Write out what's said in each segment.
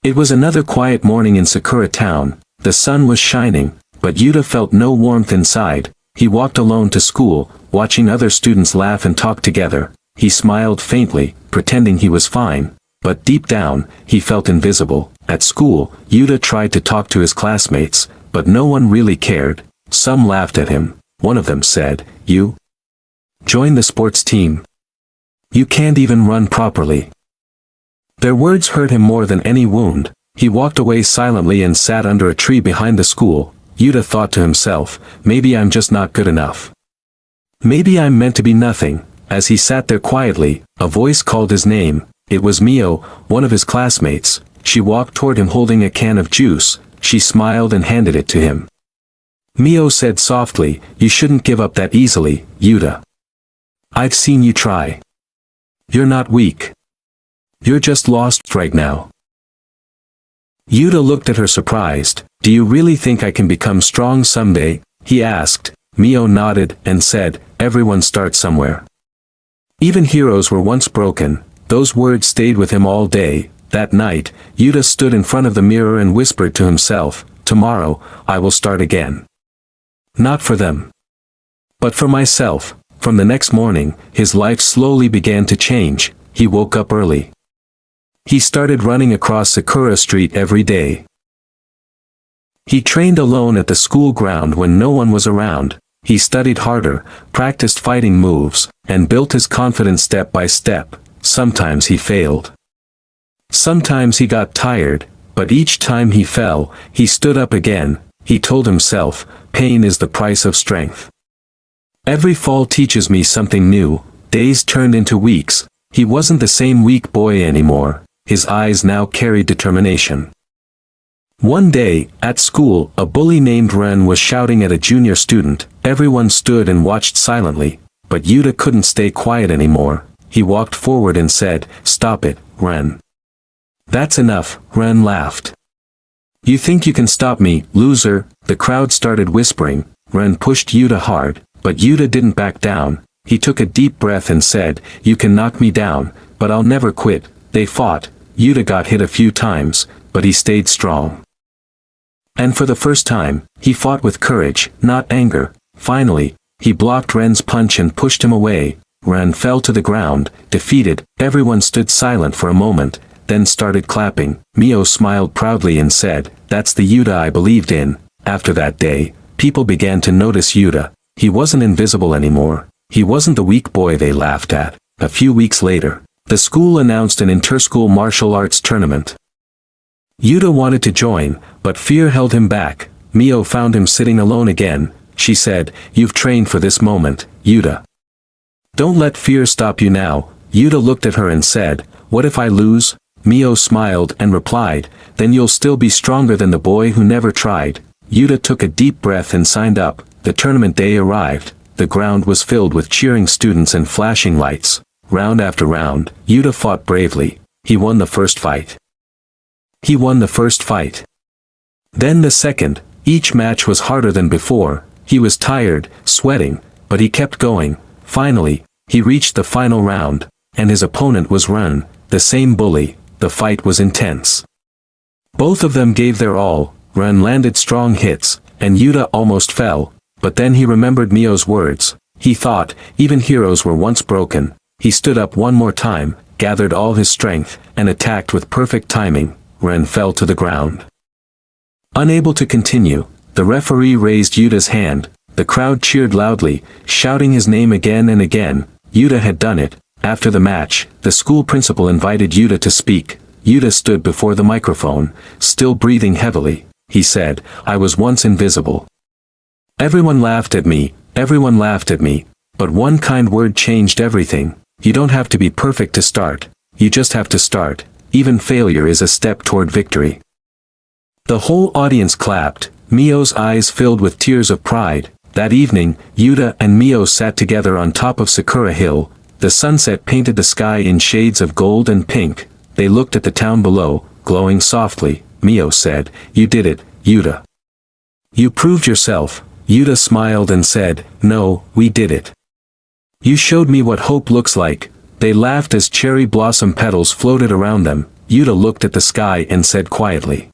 It was another quiet morning in Sakura Town. The sun was shining, but Yuta felt no warmth inside. He walked alone to school, watching other students laugh and talk together. He smiled faintly, pretending he was fine, but deep down, he felt invisible. At school, Yuta tried to talk to his classmates, but no one really cared. Some laughed at him. One of them said, "You join the sports team. You can't even run properly." Their words hurt him more than any wound. He walked away silently and sat under a tree behind the school. Yuta thought to himself, maybe I'm just not good enough. Maybe I'm meant to be nothing. As he sat there quietly, a voice called his name. It was Mio, one of his classmates. She walked toward him holding a can of juice. She smiled and handed it to him. Mio said softly, "You shouldn't give up that easily, Yuta. I've seen you try. You're not weak. You're just lost right now." Yuta looked at her surprised. "Do you really think I can become strong someday?" he asked. Mio nodded and said, "Everyone starts somewhere. Even heroes were once broken." Those words stayed with him all day. That night, Yuta stood in front of the mirror and whispered to himself, "Tomorrow, I will start again. Not for them, but for myself." From the next morning, his life slowly began to change. He woke up early. He started running across Sakura Street every day. He trained alone at the school ground when no one was around. He studied harder, practiced fighting moves, and built his confidence step by step. Sometimes he failed. Sometimes he got tired, but each time he fell, he stood up again. He told himself, pain is the price of strength. Every fall teaches me something new. Days turned into weeks. He wasn't the same weak boy anymore. His eyes now carried determination. One day, at school, a bully named Ren was shouting at a junior student. Everyone stood and watched silently, but Yuta couldn't stay quiet anymore. He walked forward and said, "Stop it, Ren." "That's enough," Ren laughed. "You think you can stop me, loser?" The crowd started whispering. Ren pushed Yuta hard, but Yuta didn't back down. He took a deep breath and said, "You can knock me down, but I'll never quit." They fought. Yuta got hit a few times, but he stayed strong. And for the first time, he fought with courage, not anger. Finally, he blocked Ren's punch and pushed him away. Ren fell to the ground, defeated. Everyone stood silent for a moment, then started clapping. Mio smiled proudly and said, "That's the Yuta I believed in." After that day, people began to notice Yuta. He wasn't invisible anymore. He wasn't the weak boy they laughed at. A few weeks later, the school announced an inter-school martial arts tournament. Yuta wanted to join, but fear held him back. Mio found him sitting alone again. She said, "You've trained for this moment, Yuta. Don't let fear stop you now." Yuta looked at her and said, "What if I lose?" Mio smiled and replied, "Then you'll still be stronger than the boy who never tried." Yuta took a deep breath and signed up. The tournament day arrived. The ground was filled with cheering students and flashing lights. Round after round, Yuta fought bravely. He won the first fight. He won the first fight. Then the second. Each match was harder than before. He was tired, sweating, but he kept going. Finally, he reached the final round, and his opponent was Ren, the same bully. The fight was intense. Both of them gave their all. Ren landed strong hits, and Yuta almost fell, but then he remembered Mio's words. He thought, even heroes were once broken. He stood up one more time, gathered all his strength, and attacked with perfect timing. Ren fell to the ground. Unable to continue, the referee raised Yuta's hand. The crowd cheered loudly, shouting his name again and again. Yuta had done it. After the match, the school principal invited Yuta to speak. Yuta stood before the microphone, still breathing heavily. He said, "I was once invisible. Everyone laughed at me, but one kind word changed everything. You don't have to be perfect to start. You just have to start. Even failure is a step toward victory." The whole audience clapped. Mio's eyes filled with tears of pride. That evening, Yuta and Mio sat together on top of Sakura Hill. The sunset painted the sky in shades of gold and pink. They looked at the town below, glowing softly. Mio said, "You did it, Yuta. You proved yourself." Yuta smiled and said, "No, we did it. You showed me what hope looks like." They laughed as cherry blossom petals floated around them. Yuta looked at the sky and said quietly.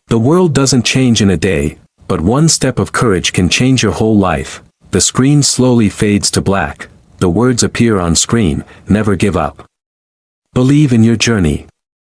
The world doesn't change in a day, but one step of courage can change your whole life. The screen slowly fades to black. The words appear on screen, never give up. Believe in your journey.